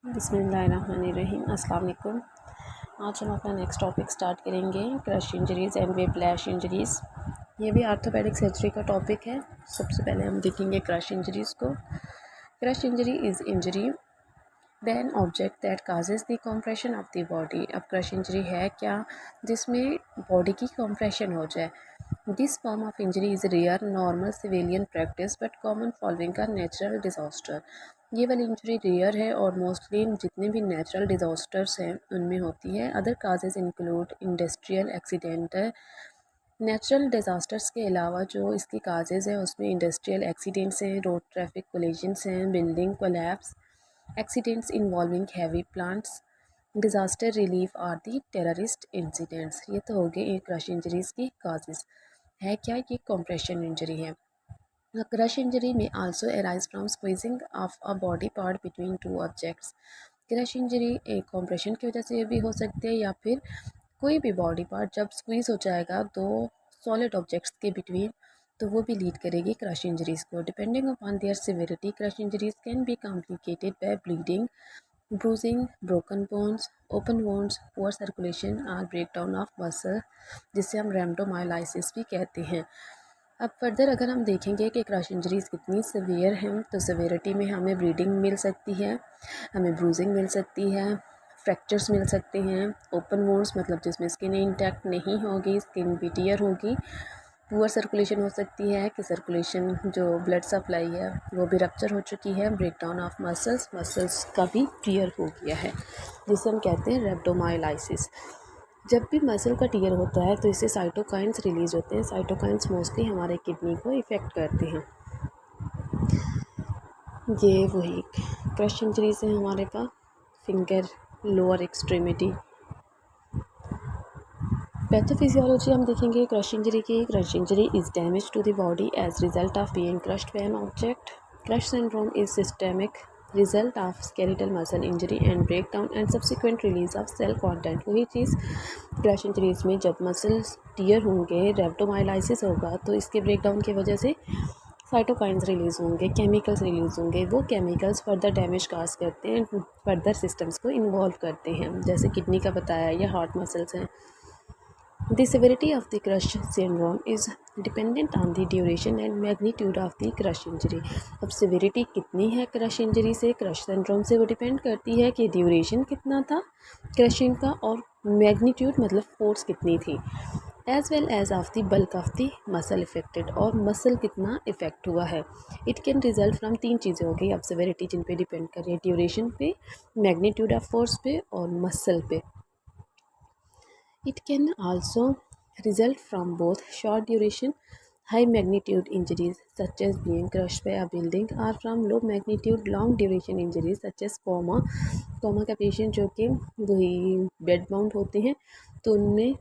बिस्मिल्लाहिर्रहमानिर्रहीम। अस्सलाम वालेकुम। आज हम अपना नेक्स्ट टॉपिक स्टार्ट करेंगे, crush injuries and whiplash injuries. ये भी आर्थोपेडिक सर्जरी का टॉपिक है। सबसे पहले हम देखेंगे क्रश इंजरीज़ को। Crush injury is injury an object that causes the compression of the body. अब क्रश इंजरी है क्या? जिसमें बॉडी की कंप्रेशन हो जाए। This form of injury is rare normal civilian practice but common following a natural disaster. ये वाली injury rare है और मोस्टली जितने भी नेचुरल डिजास्टर्स हैं उनमें होती है। Other causes include industrial accident है। नेचुरल डिज़ास्टर्स के अलावा जो इसके काजेज़ हैं उसमें इंडस्ट्रियल एक्सीडेंट्स हैं, रोड ट्रैफिक कोलिजन्स हैं, building collapse, accidents involving heavy plants, disaster relief और दी टेररिस्ट इंसिडेंट्स। ये तो हो गए क्रश इंजरीज़ की काजेज़। है क्या? ये कंप्रेशन इंजरी है। क्रश इंजरी में also arise from squeezing of a body part between two objects. Crush injury एक कंप्रेशन की वजह से भी हो सकती है या फिर कोई भी बॉडी पार्ट जब स्क्वीज़ हो जाएगा तो सॉलिड ऑब्जेक्ट्स के बिटवीन, तो वो भी लीड करेगी क्रश इंजरीज़ को। Depending upon their severity crush injuries can be complicated by bleeding, bruising, broken bones, open wounds, poor circulation और ब्रेकडाउन ऑफ मसल, जिसे हम रैप्टोमायोलाइसिस भी कहते हैं। अब फर्दर अगर हम देखेंगे कि क्रश इंजरीज़ कितनी सीवियर हैं, तो सीवियरिटी में हमें ब्लीडिंग मिल सकती है, हमें ब्रूजिंग मिल सकती है, फ्रैक्चर्स मिल सकते हैं, ओपन वोन्स मतलब जिसमें स्किन इंटैक्ट नहीं होगी, स्किन भी टियर होगी, पुअर सर्कुलेशन हो सकती है कि सर्कुलेशन जो ब्लड सप्लाई है वो भी रप्चर हो चुकी है, ब्रेकडाउन ऑफ मसल्स का भी टियर हो गया है, जिसे हम कहते हैं रेप्टोमायोलाइसिस। जब भी मसल का टियर होता है तो इससे साइटोकाइंस रिलीज होते हैं। साइटोकाइंस मोस्टली हमारे किडनी को इफ़ेक्ट करते हैं। ये वही क्रश इंजरीज हैं हमारे पास। Finger, lower extremity. पैथोफिजियोलॉजी हम देखेंगे क्रश इंजरी की। Crush injury is damage to the body as result of being crushed by an object. Crush syndrome is systemic result of skeletal muscle injury and breakdown and subsequent release of cell content. वही चीज़ crush injuries में जब muscles tier होंगे, रेप्टोमायोलाइसिस होगा, तो इसके breakdown की वजह से साइटोकाइंस रिलीज़ होंगे, केमिकल्स रिलीज़ होंगे। वो केमिकल्स फर्दर डैमेज काज करते हैं, फर्दर सिस्टम्स को इन्वॉल्व करते हैं, जैसे किडनी का बताया या हार्ट मसल्स हैं। The severity of the crush syndrome is dependent on the duration and magnitude of the crush injury. अब severity कितनी है क्रश इंजरी से, क्रश सिंड्रोम से, वो डिपेंड करती है कि ड्यूरेशन कितना था क्रशिंग का और मैग्नीट्यूड मतलब फोर्स कितनी थी, as well as of the bulk of the muscle affected, और मसल कितना इफेक्ट हुआ है। इट कैन रिजल्ट फ्रॉम तीन चीज़ें हो गई अब सेवेरिटी जिन पे डिपेंड कर रही है, ड्यूरेशन पे, मैग्नीट्यूड ऑफ फोर्स पे और मसल पे। It can also result from both short duration, high magnitude injuries such as being crushed by a building, or from low magnitude, long duration injuries such as coma. Coma का patient जो कि वही bed bound होते हैं तो उनमें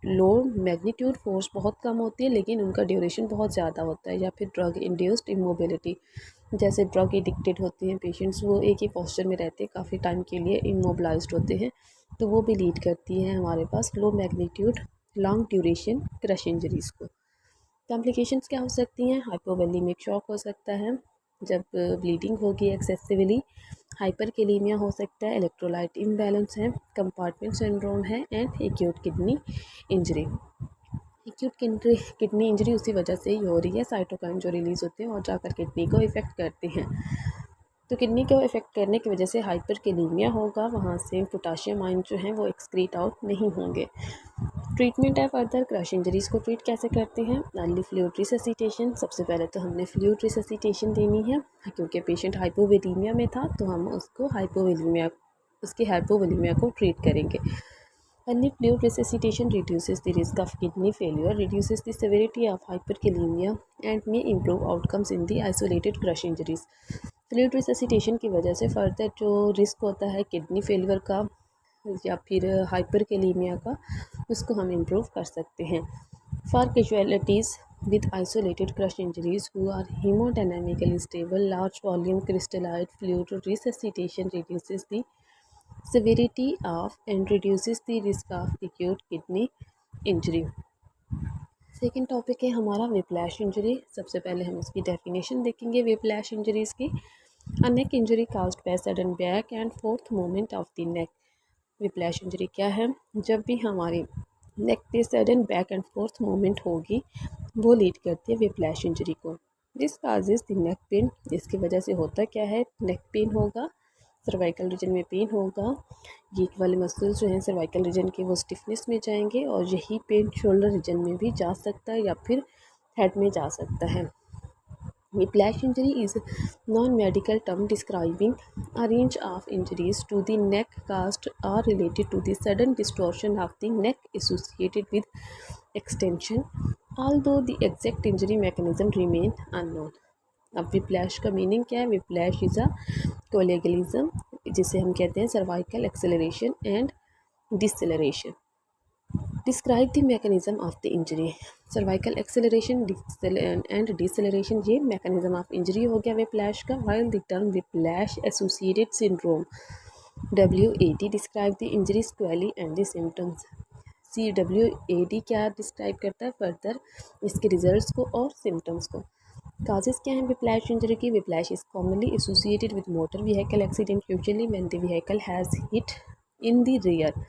लो magnitude force बहुत कम होती है लेकिन उनका ड्यूरेशन बहुत ज़्यादा होता है, या फिर ड्रग इंड्यूस्ड इमोबिलिटी, जैसे ड्रग एडिक्टेड होते हैं पेशेंट्स, वो एक ही पोस्चर में रहते हैं, काफ़ी टाइम के लिए इमोबलाइज्ड होते हैं, तो वो भी लीड करती है हमारे पास low magnitude long duration crush injuries को। कॉम्प्लिकेशंस क्या हो सकती हैं? हाइपोवोलेमिक शॉक हो सकता है जब ब्लीडिंग होगी एक्सेसिवली, हाइपरकेलेमिया हो सकता है, इलेक्ट्रोलाइट इम्बैलेंस है, कंपार्टमेंट सिंड्रोम है, and acute kidney injury. Acute kidney injury उसी वजह से ही हो रही है, साइटोकाइन जो रिलीज़ होते हैं और जाकर किडनी को इफ़ेक्ट करते हैं, तो किडनी को इफ़ेक्ट करने की वजह से हाइपरकेलेमिया होगा, वहाँ से पोटाशियम आयन जो हैं वो एक्सक्रीट आउट नहीं होंगे। ट्रीटमेंट है फर्दर क्रश इंजरीज़ को ट्रीट कैसे करते हैं? Early fluid resuscitation. सबसे पहले तो हमने फ्लूइड रिससिटेशन देनी है, क्योंकि पेशेंट हाइपोवोलेमिया में था तो हम उसको उसकी हाइपोवोलेमिया को ट्रीट करेंगे। Early fluid resuscitation reduces the risk of kidney failure, reduces the severity of hyperkalemia, and may improve outcomes in the isolated crush injuries. Fluid resuscitation की वजह से फर्दर जो रिस्क होता है किडनी फेलियर का या फिर हाइपरकेलेमिया का, उसको हम इम्प्रूव कर सकते हैं। For casualties with isolated crush injuries who are hemodynamically stable, large volume crystallized fluid resuscitation reduces the severity of and reduces the risk of acute kidney injury. Second topic है हमारा whiplash injury. सबसे पहले हम इसकी definition देखेंगे whiplash injuries की। A neck injury caused by sudden back and forth movement of the neck. Whiplash injury क्या है? जब भी हमारी नेक पे sudden back and forth movement होगी वो लीड करती है विप्लैश इंजरी को। This causes the neck pain. इसकी वजह से होता क्या है? नेक पेन होगा, सर्वाइकल रीजन में पेन होगा, ये वाले मसल्स जो हैं सर्वाइकल रीजन के वो स्टिफनेस में जाएंगे और यही पेन शोल्डर रीजन में भी जा सकता है या फिर हेड में जा सकता है। Whiplash injury is a non-medical term describing a range of injuries to the neck caused or related to the sudden distortion of the neck associated with extension, although the exact injury mechanism remain unknown. अब whiplash का meaning क्या है? Whiplash is a कोलेगलिज्म जिसे हम कहते हैं cervical acceleration and deceleration. Describe the mechanism of the injury. Cervical acceleration and deceleration ये mechanism of injury हो गया विप्लैश का। While the term whiplash associated syndrome WAD describe the injury sequelae and the symptoms. WAD क्या describe करता है? Further इसके results को और सिम्टम्स को। काजेस क्या हैं विप्लैश इंजरी की? Whiplash is commonly associated with motor vehicle accident usually when the vehicle has hit in the rear.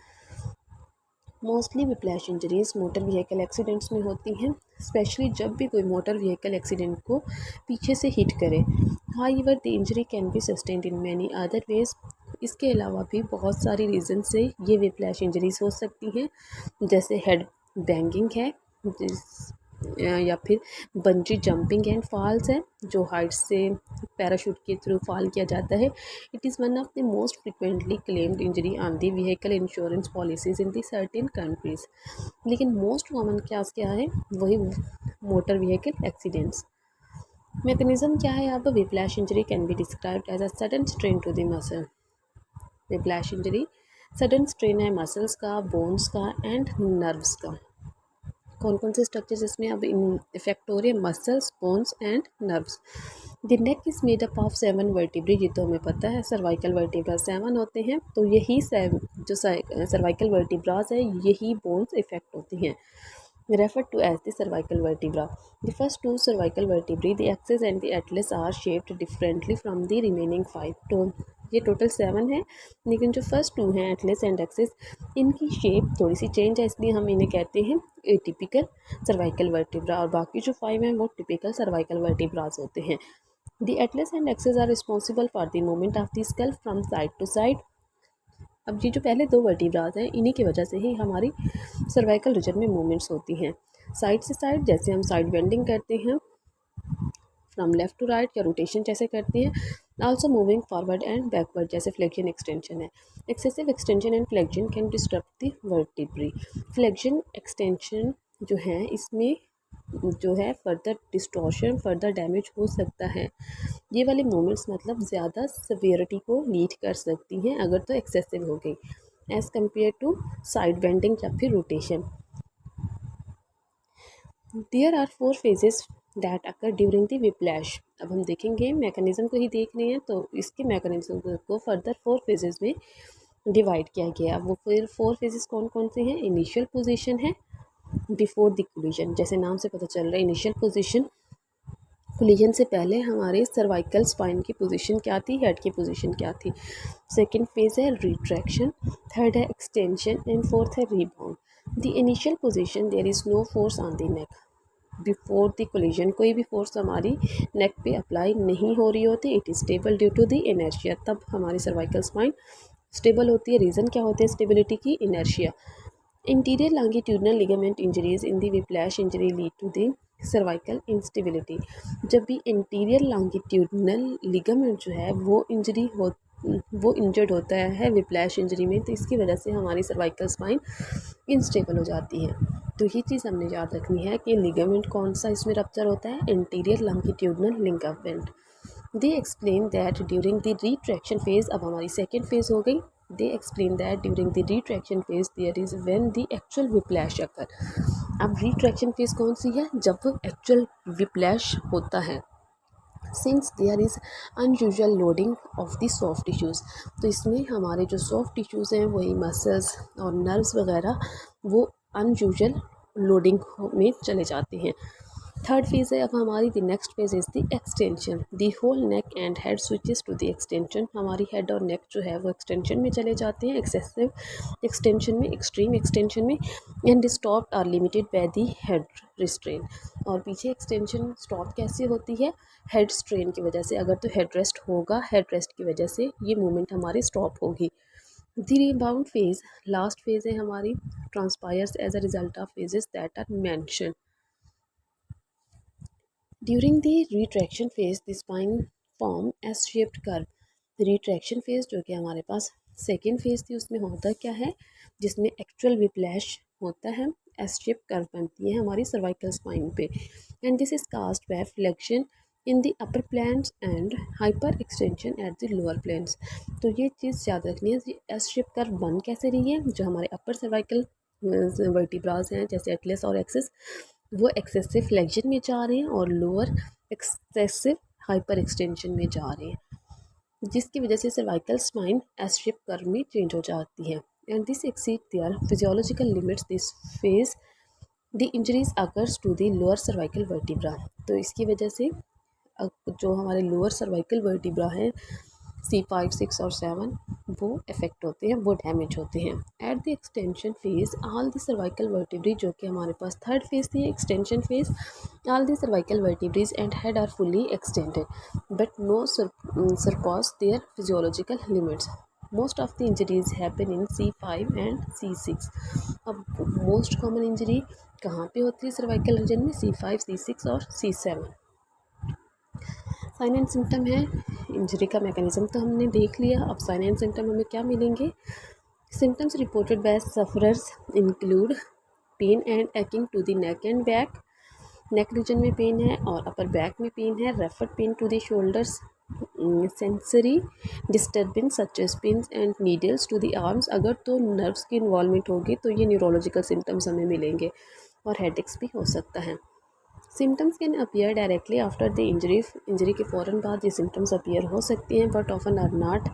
Mostly whiplash injuries motor vehicle accidents में होती हैं, स्पेशली जब भी कोई मोटर व्हीकल एक्सीडेंट को पीछे से हिट करे। However the injury can B sustained in many other ways. इसके अलावा भी बहुत सारी रीज़न से ये विप्लैश इंजरीज हो सकती हैं, जैसे हेड बैंगिंग है या फिर बंजी जंपिंग एंड फॉल्स है जो हाइट से पैराशूट के थ्रू फॉल किया जाता है। It is one of the most frequently claimed injury on the vehicle insurance policies in the certain countries. लेकिन मोस्ट कॉमन क्या है? वही मोटर व्हीकल एक्सीडेंट्स। मैकेनिज्म क्या है? अब whiplash injury can be described as a sudden strain to the muscle. Whiplash injury sudden strain है muscles का, bones का एंड नर्व्स का। कौन कौन से स्ट्रक्चर्स इसमें अब इफेक्ट हो रहे हैं? Muscles, bones and nerves. The neck is made up of 7 vertebrae. ये तो हमें पता है, सर्वाइकल वर्टिब्रा 7 होते हैं, तो यही जो सर्वाइकल वर्टिब्रास है यही बोन्स इफेक्ट होती हैं। referred to as the cervical vertebra. The first two cervical vertebrae, the axis and the atlas, are shaped differently from the remaining 5. तो ये टोटल 7 है, लेकिन जो फर्स्ट 2 हैं एटलस एंड एक्सिस, इनकी शेप थोड़ी सी चेंज है, इसलिए हम इन्हें कहते हैं एटिपिकल सर्वाइकल वर्टिब्रा, और बाकी जो 5 हैं वो टिपिकल सर्वाइकल वर्टिब्रास होते हैं। The atlas and axis are responsible for the movement of the skull from side to side. अब ये जो पहले 2 वर्टिब्रास हैं इन्हीं की वजह से ही हमारी सर्वाइकल रीजन में मूवमेंट्स होती हैं साइड से साइड, जैसे हम साइड बेंडिंग करते हैं, फ्रॉम लेफ्ट टू राइट, या रोटेशन जैसे करते हैं। Also moving forward and backward, जैसे फ्लेक्शन एक्सटेंशन है। Excessive extension and flexion can disturb the vertebrae. Flexion extension जो है इसमें जो है फर्दर डिस्टॉर्शन, फर्दर डैमेज हो सकता है। ये वाले मूवमेंट्स मतलब ज़्यादा सिवियरिटी को लीड कर सकती हैं अगर तो एक्सेसिव हो गई, as compare to side bending या फिर rotation. There are 4 phases that occur during the whiplash. अब हम देखेंगे मैकेनिज्म को ही देख रहे हैं, तो इसके मैकेनिज्म को फर्दर 4 फेजेस में डिवाइड किया गया। अब वो फिर 4 फेजेस कौन कौन से हैं? इनिशियल पोजीशन है, बिफोर द कोलिजन, जैसे नाम से पता चल रहा है इनिशियल पोजीशन, कोलिजन से पहले हमारे सर्वाइकल स्पाइन की पोजीशन क्या थी, हेड की पोजीशन क्या थी। सेकंड फेज है रिट्रैक्शन, थर्ड है एक्सटेंशन एंड फोर्थ है rebound. The initial position there is no force on the neck. Before the collision कोई भी फोर्स हमारी नेक पे अप्लाई नहीं हो रही होती, it is stable due to the inertia, तब हमारी सर्वाइकल स्पाइन स्टेबल होती है। रीज़न क्या होते हैं स्टेबिलिटी की? Inertia. Anterior longitudinal ligament injuries in the whiplash injury lead to the cervical instability. जब भी इंटीरियर लॉन्गिट्यूडनल लिगामेंट जो है वो इंजर्ड होता है विप्लैश इंजरी में, तो इसकी वजह से हमारी सर्वाइकल स्पाइन इंस्टेबल हो जाती है। तो ये चीज़ हमने याद रखनी है कि लिगामेंट कौन सा इसमें रप्चर होता है? Anterior longitudinal ligament. They explain that during the retraction phase, अब हमारी सेकेंड फेज हो गई। They explain that during the retraction phase there is when the actual whiplash occur. अब रिट्रैक्शन फेज कौन सी है? जब एक्चुअल विप्लैश होता है। Since there is unusual loading of the soft tissues, तो इसमें हमारे जो सॉफ्ट टिश्यूज़ हैं वही मसल्स और नर्व्स वगैरह वो अनयूजुअल लोडिंग में चले जाते हैं। थर्ड फेज़ है अब हमारी the next phase is the extension. The whole neck and head switches to the extension. हमारी हेड और नेक जो है वो एक्सटेंशन में चले जाते हैं, एक्सेसिव एक्सटेंशन में, एक्सट्रीम एक्सटेंशन में। And stop are limited by the head restraint. और पीछे एक्सटेंशन स्टॉप कैसे होती है? हेड स्ट्रेन की वजह से। अगर तो हेड रेस्ट होगा, हेड रेस्ट की वजह से ये मूवमेंट हमारी स्टॉप होगी। The rebound phase last phase है हमारी, transpires as a result of phases that are mention. During the retraction phase the spine form S shaped curve. Retraction phase जो कि हमारे पास सेकेंड फेज थी, उसमें होता क्या है, जिसमें एक्चुअल विप्लैश होता है, एस शेप कर्व बनती है हमारी सर्वाइकल स्पाइन पे। And this is caused by flexion in the upper planes and hyperextension at the lower planes. तो ये चीज़ याद रखनी है, एस शेप कर्व बन कैसे रही है, जो हमारे अपर सर्वाइकल वर्टिब्रास हैं जैसे एटलस और एक्सिस, वो एक्सेसिव फ्लेक्शन में जा रहे हैं और लोअर एक्सेसिव हाइपर एक्सटेंशन में जा रहे हैं, जिसकी वजह से cervical spine S shape curve में चेंज हो जाती है। And this exceed their physiological limits this phase the injuries occurs to the lower cervical vertebra. तो इसकी वजह से जो हमारे लोअर सर्वाइकल वर्टिब्रा हैं C5, 6 और 7, वो इफेक्ट होते हैं, वो डैमेज होते हैं। At the extension phase all the cervical vertebrae, जो कि हमारे पास थर्ड फेज थी extension phase, all the cervical vertebrae and head are fully extended but no surpass their physiological limits. Most of the injuries happen in C5 and C6। अब most common injury कहाँ पे होती है cervical region में? C5, C6 और C7। Sign and symptom है, injury का mechanism तो हमने देख लिया, अब साइन एंड सिम्टम हमें क्या मिलेंगे? Symptoms reported by sufferers include pain and aching to the neck and back. Neck region में पेन है और अपर बैक में पेन है। Refer pain to the shoulders. Sensory disturbance such as pins and needles to the arms. अगर तो nerves की involvement होगी तो ये न्यूरोलॉजिकल सिम्टम्स हमें मिलेंगे, और हेडेक्स भी हो सकता है। Symptoms can appear directly after the injury. Injury के फ़ौरन बाद ये सिम्टम्स अपीयर हो सकती हैं, but often are not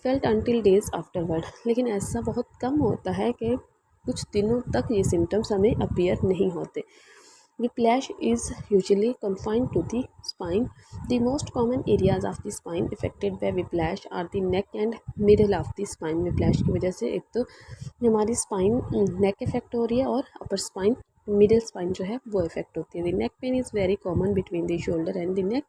felt until days afterward. लेकिन ऐसा बहुत कम होता है कि कुछ दिनों तक ये सिम्टम्स हमें अपीयर नहीं होते। Whiplash is usually confined to the spine. The most common areas of the spine affected by whiplash are the neck and middle of the spine. Whiplash की वजह से एक तो हमारी स्पाइन नेक इफेक्ट हो रही है और अपर स्पाइन मिडिल स्पाइन जो है वो इफेक्ट होती है। The neck pen is very common between the shoulder and the neck.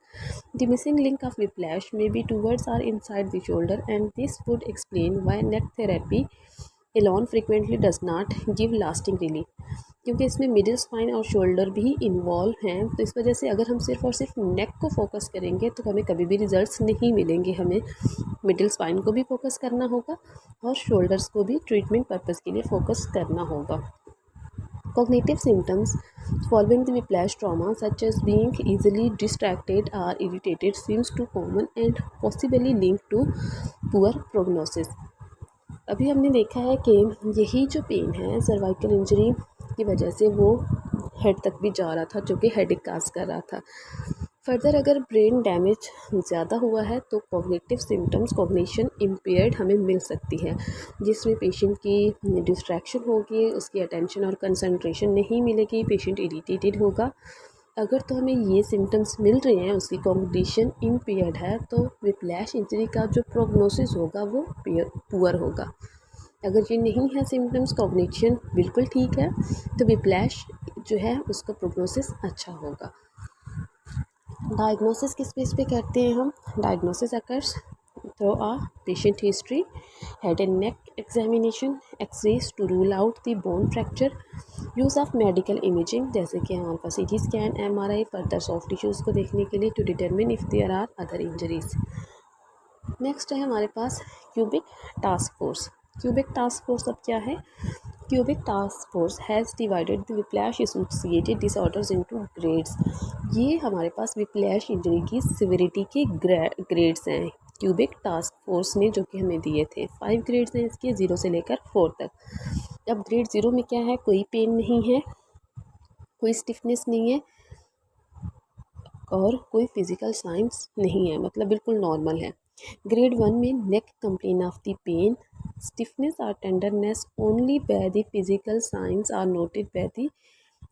The missing link of whiplash may be two words are inside the shoulder, and this would explain why neck therapy alone frequently does not give lasting relief। क्योंकि इसमें middle spine और shoulder भी involve हैं, तो इस वजह से अगर हम सिर्फ और सिर्फ नेक को फोकस करेंगे तो हमें कभी भी रिजल्ट्स नहीं मिलेंगे। हमें मिडिल स्पाइन को भी फोकस करना होगा और शोल्डर्स को भी ट्रीटमेंट पर्पज़ के लिए फोकस करना होगा। Cognitive symptoms following the whiplash trauma, such as being easily distracted or irritated, seems too common and possibly linked to poor prognosis। अभी हमने देखा है कि यही जो पेन है सर्वाइकल इंजरी की वजह से वो हेड तक भी जा रहा था, जो कि हेडेक काज कर रहा था। फर्दर अगर ब्रेन डैमेज ज़्यादा हुआ है तो कॉग्निटिव सिम्टम्स, कॉग्निशन इम्पेयर्ड हमें मिल सकती है, जिसमें पेशेंट की डिस्ट्रैक्शन होगी, उसकी अटेंशन और कंसंट्रेशन नहीं मिलेगी, पेशेंट इरिटेटेड होगा। अगर तो हमें ये सिम्टम्स मिल रहे हैं, उसकी कॉग्निशन इम्पेयर्ड है, तो whiplash इंजरी का जो प्रोग्नोसिस होगा वो पुअर होगा। अगर ये नहीं है सिम्टम्स, कॉग्निशन बिल्कुल ठीक है, तो whiplash जो है उसका प्रोग्नोसिस अच्छा होगा। डायग्नोसिस किस बेस पे करते हैं हम? Diagnosis occurs through a patient history, head and neck examination, x-rays to rule out the bone fracture, use of medical imaging जैसे कि हमारे पास CT scan, MRI, further soft tissues को देखने के लिए to determine if there are other injuries. Next है हमारे पास Quebec task force. Quebec task force अब क्या है? Quebec task force has divided the whiplash associated disorders into grades. ये हमारे पास whiplash इंजरी की सिविरिटी के ग्रेड्स हैं क्यूबिक टास्क फोर्स ने जो कि हमें दिए थे। 5 ग्रेड्स हैं इसके, 0 से लेकर 4 तक। अब ग्रेड 0 में क्या है? कोई पेन नहीं है, कोई स्टिफनेस नहीं है और कोई फिजिकल साइंस नहीं है, मतलब बिल्कुल नॉर्मल है। ग्रेड 1 में neck complain of the pain, stiffness or tenderness only by the physical signs are noted by the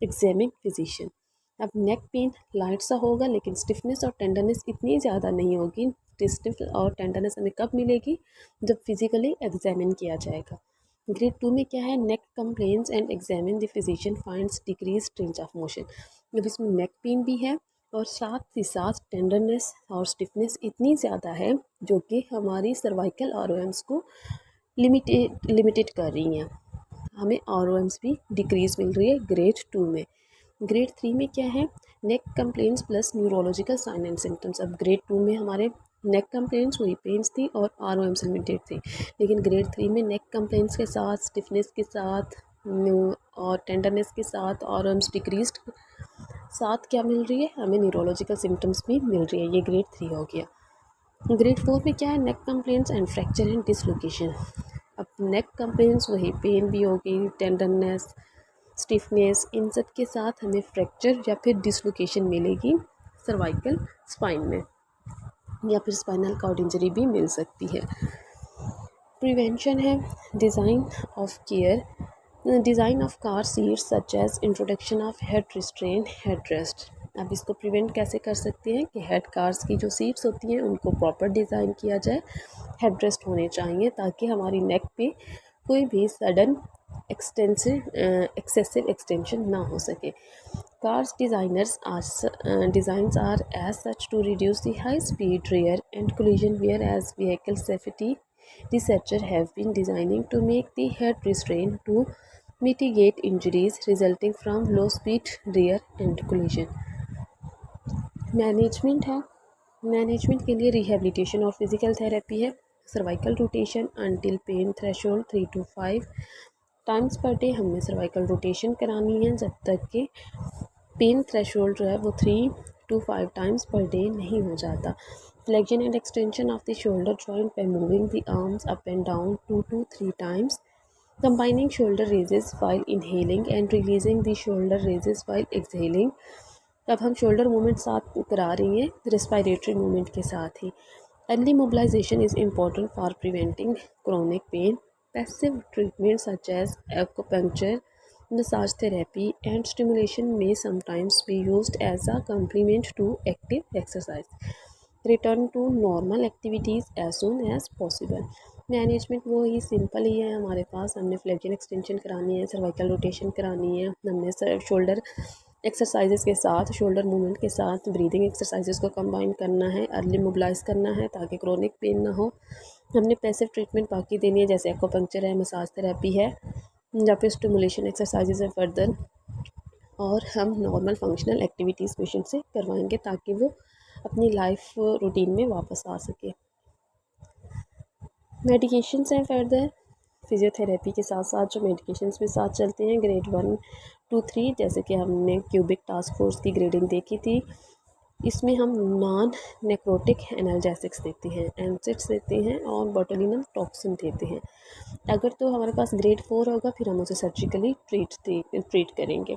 examining physician। अब नेक पेन लाइट सा होगा, लेकिन स्टिफनेस और टेंडरनेस इतनी ज़्यादा नहीं होगी। स्टिफ और टेंडरनेस हमें कब मिलेगी? जब फिजिकली एग्जामिन किया जाएगा। ग्रेड 2 में क्या है? Neck complaints and examine the physician finds decrease range of motion. अब इसमें नेक पेन भी है और साथ ही साथ टेंडरनेस और स्टिफनेस इतनी ज़्यादा है जो कि हमारी सर्वाइकल आरओएम्स को लिमिटेड कर रही हैं। हमें आरओएम्स भी डिक्रीज मिल रही है ग्रेड 2 में। ग्रेड 3 में क्या है? Neck complaints plus neurological sign and symptoms. अब ग्रेड 2 में हमारे नेक कंप्लेंट्स वही पेन्स थी और आरओएम्स लिमिटेड थी, लेकिन ग्रेड 3 में नेक कंप्लेंट्स के साथ, स्टिफनेस के साथ और टेंडरनेस के साथ आरओएम्स डिक्रीज्ड, साथ क्या मिल रही है? हमें न्यूरोलॉजिकल सिम्टम्स भी मिल रही है। ये ग्रेड 3 हो गया। ग्रेड 4 में क्या है? Neck complaints and fracture and dislocation. अब नेक कंप्लेंट्स वही पेन भी होगी, टेंडरनेस, स्टिफनेस, इन सब के साथ हमें फ्रैक्चर या फिर डिसलोकेशन मिलेगी सर्वाइकल स्पाइन में, या फिर स्पाइनल कॉर्ड इंजरी भी मिल सकती है। प्रिवेंशन है design of care, design of car seats such as introduction of head restraint, head rest. अब इसको प्रिवेंट कैसे कर सकते हैं कि हेड कार्स की जो सीट्स होती हैं उनको प्रॉपर डिज़ाइन किया जाए, हेड रेस्ट होने चाहिए ताकि हमारी नेक पे कोई भी सडन एक्सेसिव एक्सटेंशन ना हो सके। Cars designs are as such to reduce the high speed rear end collision, whereas vehicle safety researchers have been designing to make the head restraint to mitigate injuries resulting from low speed rear end collision। Management है, management के लिए rehabilitation और physical therapy है। Cervical rotation until pain threshold 3 to 5 times per day हमें cervical rotation करानी है जब तक कि पेन थ्रेशोल्ड जो है वो 3 to 5 टाइम्स पर डे नहीं हो जाता। Flexion and extension of the shoulder joint by moving the arms up and down 2 to 3 times. Combining shoulder raises while inhaling and releasing the shoulder raises while exhaling. अब हम shoulder movement साथ करा रही हैं respiratory movement के साथ ही। Early mobilization is important for preventing chronic pain. Passive treatment such as acupuncture, massage therapy and stimulation may sometimes be used as a complement to active exercise. Return to normal activities as soon as possible। Management वो ही simple ही है हमारे पास। हमने flexion extension करानी है, cervical rotation करानी है, हमने shoulder exercises के साथ, शोल्डर मूवमेंट के साथ ब्रीदिंग एक्सरसाइजेस को कंबाइन करना है, अर्ली मोबिलाइज करना है ताकि क्रोनिक पेन ना हो। हमने पैसिव ट्रीटमेंट बाकी देनी है जैसे एक्यूपंक्चर है, मसाज थेरेपी है या फिर स्टिमुलेशन एक्सरसाइजेज है फर्दर, और हम नॉर्मल फंक्शनल एक्टिविटीज़ पेशेंट से करवाएंगे ताकि वो अपनी लाइफ रूटीन में वापस आ सके। मेडिकेशंस हैं फर्दर, फिजियोथेरेपी के साथ साथ जो मेडिकेशंस भी साथ चलते हैं ग्रेड 1 to 3, जैसे कि हमने क्यूबिक टास्क फोर्स की ग्रेडिंग देखी थी। इसमें हम नॉन नेक्रोटिक एनाल्जेसिक्स देते हैं, एनसिड्स देते हैं और बोटुलिनम टॉक्सिन देते हैं। अगर तो हमारे पास ग्रेड 4 होगा फिर हम उसे सर्जिकली ट्रीट करेंगे।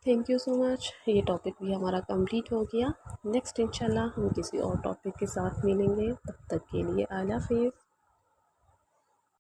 Thank you so much. ये टॉपिक भी हमारा कंप्लीट हो गया। नेक्स्ट इंशाल्लाह हम किसी और टॉपिक के साथ मिलेंगे, तब तक के लिए अल्लाह हाफिज़।